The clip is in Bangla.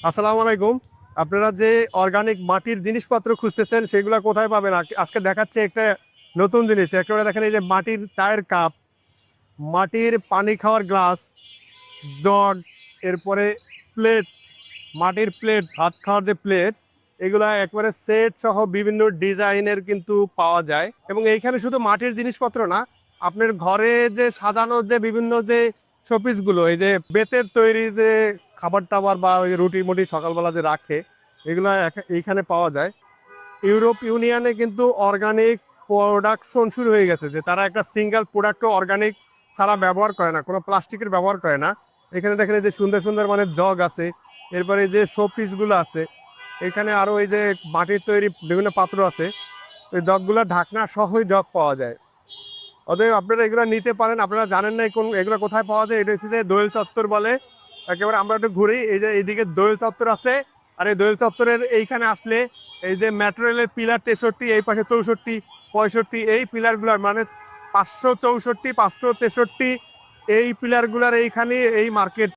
আসসালামু আলাইকুম। আপনারা যে অর্গানিক মাটির জিনিসপত্র খুঁজতেছেন সেগুলো কোথায় পাবেন? আজকে দেখাচ্ছে একটা নতুন জিনিস। একেবারে দেখেন এই যে মাটির চায়ের কাপ, মাটির পানি খাওয়ার গ্লাস, জগ, এরপরে প্লেট, মাটির প্লেট, ভাত খাওয়ার যে প্লেট, এগুলা একবারে সেট সহ বিভিন্ন ডিজাইনের কিন্তু পাওয়া যায়। এবং এইখানে শুধু মাটির জিনিসপত্র না, আপনার ঘরে যে সাজানো যে বিভিন্ন যে শোপিসগুলো, এই যে বেতের তৈরি যে খাবার টাবার বা ওই রুটি মুটি সকালবেলা যে রাখে, এগুলা এইখানে পাওয়া যায়। ইউরোপ ইউনিয়নে কিন্তু অর্গানিক প্রোডাকশন শুরু হয়ে গেছে, যে তারা একটা সিঙ্গেল প্রোডাক্টও অর্গানিক ছাড়া ব্যবহার করে না, কোনো প্লাস্টিকের ব্যবহার করে না। এখানে দেখেন এই যে সুন্দর সুন্দর মানে জগ আছে, এরপরে এই যে শো পিসগুলো আছে, এখানে আরো এই যে মাটির তৈরি বিভিন্ন পাত্র আছে। ওই জগগুলো ঢাকনা সহই জগ পাওয়া যায়। অতএব আপনারা এগুলো নিতে পারেন। আপনারা জানেন না কোন এগুলো কোথায় পাওয়া যায়? এটা হচ্ছে যে দোয়েল চত্বর বলে। একেবারে আমরা একটু ঘুরি, এই যে এইদিকে দোয়েল চত্বর আছে। আর এই দোয়েল চত্বরের এইখানে আসলে এই যে মেট্রো রেলের পিলার 63, এই পাশে 64, 65, এই পিলারগুলার মানে 564, 563, এই পিলারগুলার এইখানে এই মার্কেট